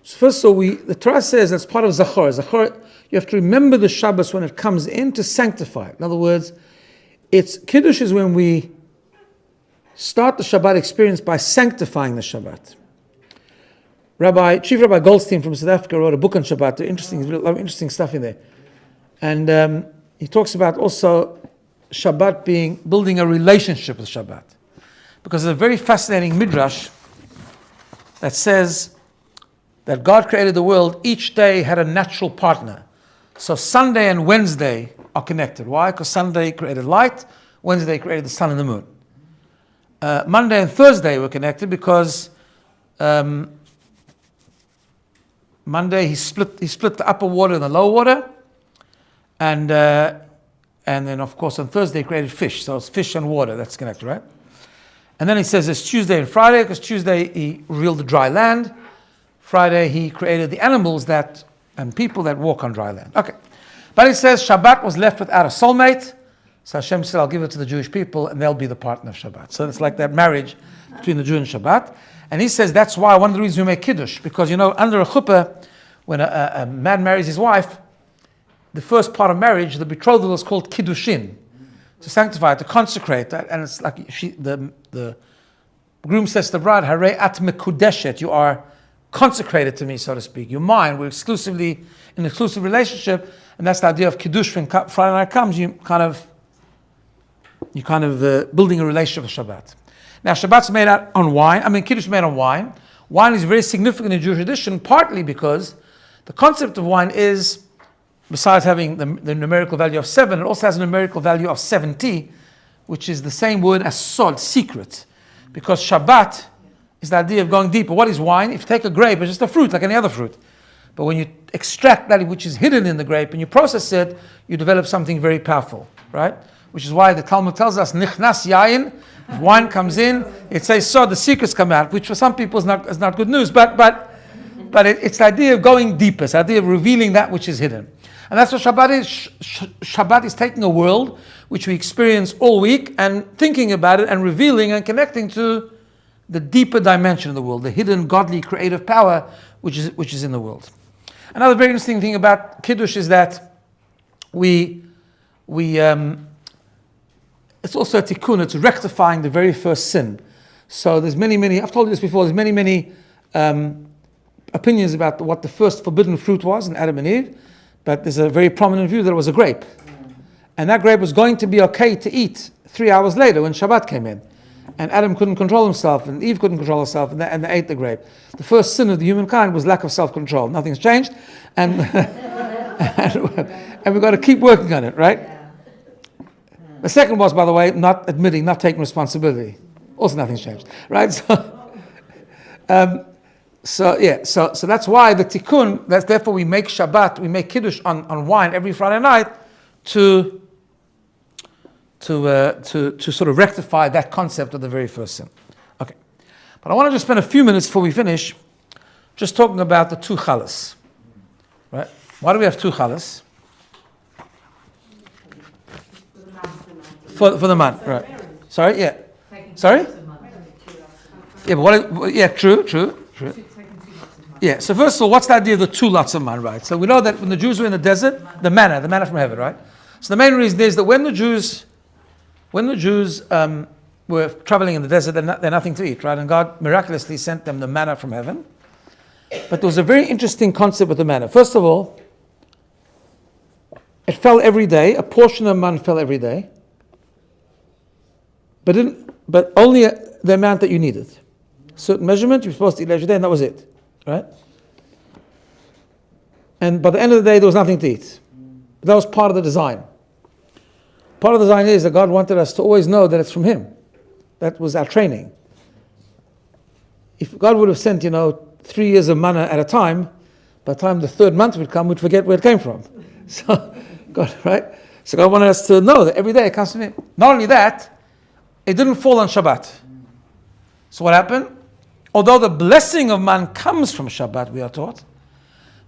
So first of all, the Torah says that's part of Zachor. Zachor, you have to remember the Shabbos when it comes in to sanctify it. In other words, Kiddush is when we start the Shabbat experience by sanctifying the Shabbat. Chief Rabbi Goldstein from South Africa wrote a book on Shabbat. There's a lot of interesting stuff in there. And he talks about also Shabbat building a relationship with Shabbat. Because there's a very fascinating midrash that says that God created the world, each day had a natural partner. So Sunday and Wednesday are connected. Why? Because Sunday created light, Wednesday created the sun and the moon. Monday and Thursday were connected because Monday he split the upper water and the lower water, and then of course on Thursday he created fish. So it's fish and water that's connected, right? And then he says it's Tuesday and Friday, because Tuesday he revealed the dry land. Friday he created the animals and people that walk on dry land. Okay. But he says Shabbat was left without a soulmate. So Hashem said, I'll give it to the Jewish people and they'll be the partner of Shabbat. So it's like that marriage between the Jew and Shabbat. And he says that's why one of the reasons we make Kiddush. Because under a chuppah, when a man marries his wife, the first part of marriage, the betrothal, is called Kiddushin. to sanctify it, to consecrate that. And it's like the groom says to the bride, Harei at mekudeshet, you are consecrated to me, so to speak. You're mine. We're exclusively in an exclusive relationship, and that's the idea of kiddush. When Friday night comes, you kind of building a relationship with Shabbat. Now, Shabbat's made out on wine. Kiddush is made on wine. Wine is very significant in Jewish tradition, partly because the concept of wine is, besides having the numerical value of 7, it also has a numerical value of 70, which is the same word as sod, secret. Because Shabbat is the idea of going deeper. What is wine? If you take a grape, it's just a fruit, like any other fruit. But when you extract that which is hidden in the grape and you process it, you develop something very powerful, right? Which is why the Talmud tells us, Nichnas yayin, if wine comes in, it says, so the secrets come out, which for some people is not good news. But it's the idea of going deeper. It's the idea of revealing that which is hidden. And that's what Shabbat is. Shabbat is taking a world which we experience all week and thinking about it and revealing and connecting to the deeper dimension of the world, the hidden, godly, creative power which is in the world. Another very interesting thing about Kiddush is that it's also a tikkun, it's rectifying the very first sin. So there's many, I've told you this before, there's many opinions about what the first forbidden fruit was in Adam and Eve, but there's a very prominent view that it was a grape. And that grape was going to be okay to eat 3 hours later when Shabbat came in. And Adam couldn't control himself, and Eve couldn't control herself, and they ate the grape. The first sin of the humankind was lack of self-control. Nothing's changed, and and we've got to keep working on it, right? The second was, by the way, not taking responsibility. Also, nothing's changed, right? So that's why the tikkun. Therefore we make Shabbat, we make Kiddush on wine every Friday night to sort of rectify that concept of the very first sin. Okay, but I want to just spend a few minutes before we finish, just talking about the two challahs. Right? Why do we have two challahs? For the man, right? Sorry, yeah. Sorry? Yeah, but true. Yeah, so first of all, what's the idea of the 2 lots of man, right? So we know that when the Jews were in the desert, the manna from heaven, right? So the main reason is that when the Jews were traveling in the desert, they had nothing to eat, right? And God miraculously sent them the manna from heaven. But there was a very interesting concept with the manna. First of all, it fell every day. A portion of man fell every day. But only the amount that you needed. Certain measurement, you were supposed to eat every day, and that was it, right? And by the end of the day, there was nothing to eat. That was part of the design. Part of the design is that God wanted us to always know that it's from Him. That was our training. If God would have sent, 3 years of manna at a time, by the time the 3rd month would come, we'd forget where it came from. So God wanted us to know that every day it comes from Him. Not only that, it didn't fall on Shabbat. So what happened? Although the blessing of man comes from Shabbat, we are taught,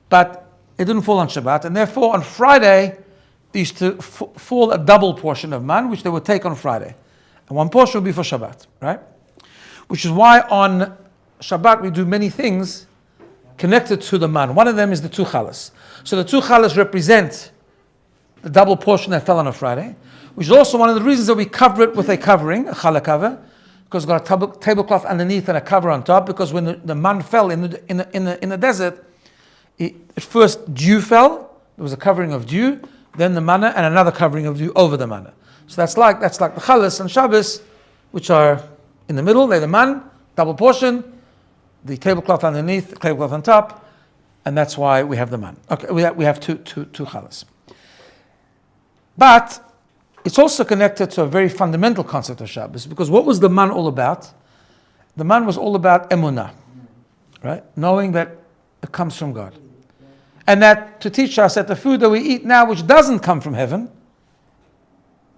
but it didn't fall on Shabbat, and therefore on Friday, there used to fall a double portion of man, which they would take on Friday. And one portion would be for Shabbat, right? Which is why on Shabbat we do many things connected to the man. One of them is the 2 challahs. So the 2 challahs represent the double portion that fell on a Friday, which is also one of the reasons that we cover it with a covering, a challah cover, because we've got a tablecloth underneath and a cover on top, because when the man fell in the desert, at first dew fell, there was a covering of dew, then the manna, and another covering of dew over the manna. So that's like the challahs and Shabbos, which are in the middle, they're the man, double portion, the tablecloth underneath, the tablecloth on top, and that's why we have the man. Okay, we have two challahs. But it's also connected to a very fundamental concept of Shabbos, because what was the man all about? The man was all about emunah, right? Knowing that it comes from God. And that to teach us that the food that we eat now, which doesn't come from heaven,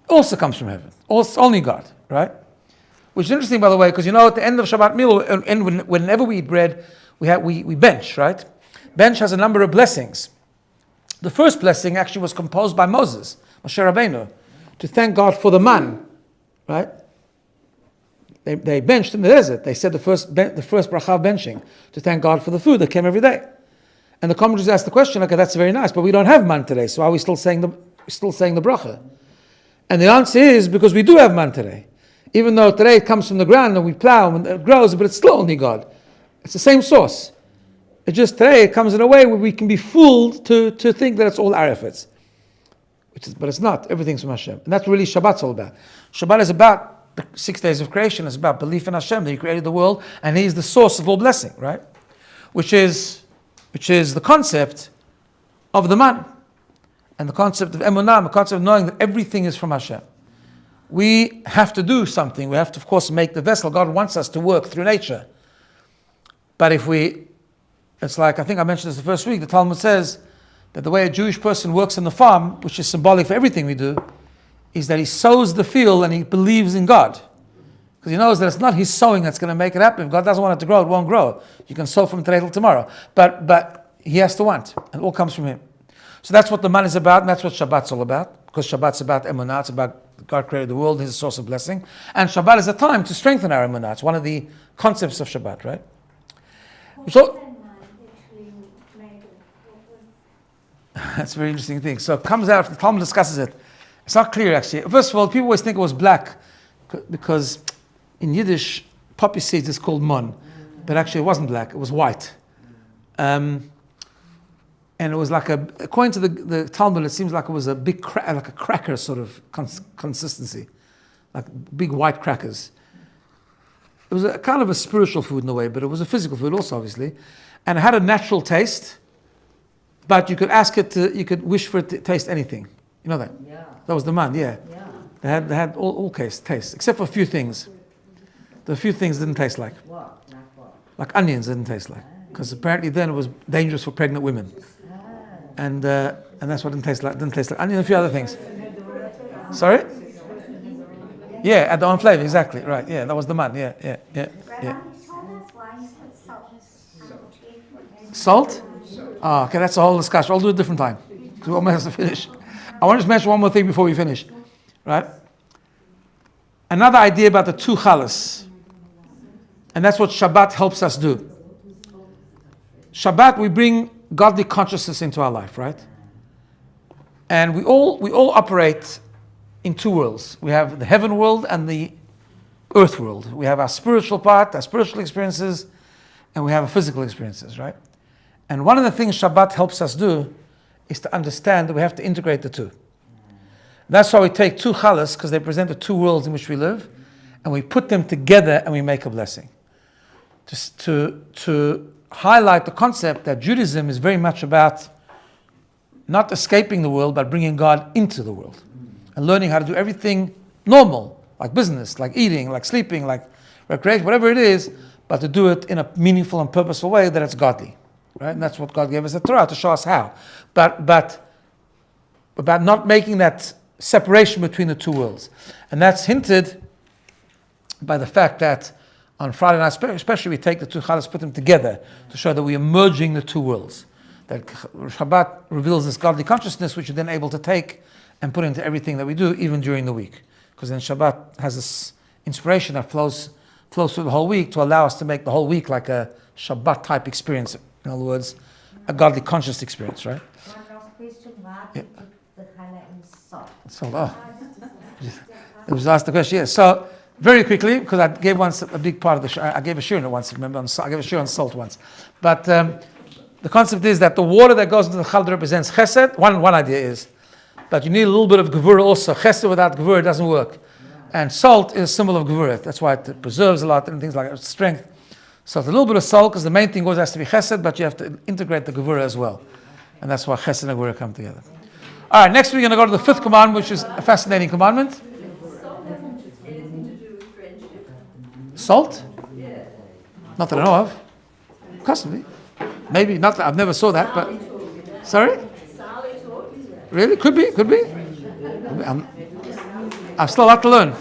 also comes from heaven. Only God, right? Which is interesting, by the way, because at the end of Shabbat meal, and whenever we eat bread, we bench, right? Bench has a number of blessings. The first blessing actually was composed by Moses, Moshe Rabbeinu, to thank God for the man, right? They benched in the desert. They said the first bracha of benching, to thank God for the food that came every day. And the commentators asked the question, okay, that's very nice, but we don't have man today, so are we still saying the bracha? And the answer is because we do have man today. Even though today it comes from the ground and we plow and it grows, but it's still only God. It's the same source. It just today it comes in a way where we can be fooled to think that it's all our efforts. But it's not. Everything's from Hashem. And that's really Shabbat's all about. Shabbat is about the 6 days of creation. It's about belief in Hashem, that He created the world and He's the source of all blessing, right? Which is the concept of the man. And the concept of emunah, the concept of knowing that everything is from Hashem. We have to do something. We have to, of course, make the vessel. God wants us to work through nature. But it's like, I think I mentioned this the first week, the Talmud says that the way a Jewish person works in the farm, which is symbolic for everything we do, is that he sows the field and he believes in God. Because he knows that it's not his sowing that's going to make it happen. If God doesn't want it to grow, it won't grow. You can sow from today till tomorrow. But he has to want, and it all comes from him. So that's what the man is about, and that's what Shabbat's all about. Because Shabbat's about emunah, it's about God created the world, He's a source of blessing. And Shabbat is a time to strengthen our emunah. It's one of the concepts of Shabbat, right? So, that's a very interesting thing. So it comes out, the Talmud discusses it. It's not clear actually. First of all, people always think it was black because in Yiddish, poppy seeds is called mon. But actually it wasn't black, it was white. And it was like according to the Talmud, it seems like it was a big like a cracker sort of consistency. Like big white crackers. It was a kind of a spiritual food in a way, but it was a physical food also, obviously. And it had a natural taste, but you could you could wish for it to taste anything. You know that? Yeah. That was the man, yeah. They had all tastes, except for a few things. The few things didn't taste like. What? Like what? Like onions didn't taste like. Because apparently then it was dangerous for pregnant women. And that's what didn't taste like. Onion and a few other things. Sorry? Yeah, add the own flavor, exactly. Right, yeah, that was the man. Yeah. Salt? Oh, okay, that's a whole discussion. I'll do it a different time. Because we almost have to finish. I want to just mention one more thing before we finish. Right? Another idea about the two challahs. And that's what Shabbat helps us do. Shabbat, we bring godly consciousness into our life, right? And we all operate in two worlds. We have the heaven world and the earth world. We have our spiritual part, our spiritual experiences, and we have our physical experiences, right? And one of the things Shabbat helps us do is to understand that we have to integrate the two. That's why we take two challahs, because they present the two worlds in which we live, and we put them together and we make a blessing. Just to highlight the concept that Judaism is very much about not escaping the world, but bringing God into the world and learning how to do everything normal, like business, like eating, like sleeping, like recreation, whatever it is, but to do it in a meaningful and purposeful way that it's godly, right? And that's what God gave us the Torah to show us how. But about not making that separation between the two worlds, and that's hinted by the fact that on Friday night, especially, we take the two challahs, put them together to show that we are merging the two worlds. That Shabbat reveals this godly consciousness, which you're then able to take and put into everything that we do, even during the week. Because then Shabbat has this inspiration that flows through the whole week to allow us to make the whole week like a Shabbat type experience. In other words, a godly conscious experience, right? One last question. Why do you put the challah in salt? So, it was asked the question, yes. So, very quickly, because I gave once a big part of the show, I gave a shiur once, remember, I gave a shiur on salt once. But the concept is that the water that goes into the challah represents chesed. One idea is that you need a little bit of gevurah also. Chesed without gevurah doesn't work. And salt is a symbol of gevurah. That's why it preserves a lot and things like that, strength. So it's a little bit of salt, because the main thing always has to be chesed, but you have to integrate the gevurah as well. And that's why chesed and gevurah come together. All right, next we're going to go to the fifth commandment, which is a fascinating commandment. Salt? Yeah. Not that I know of. Possibly. Maybe not. I've never saw that, but sorry? Really? Could be. I've still a lot to learn.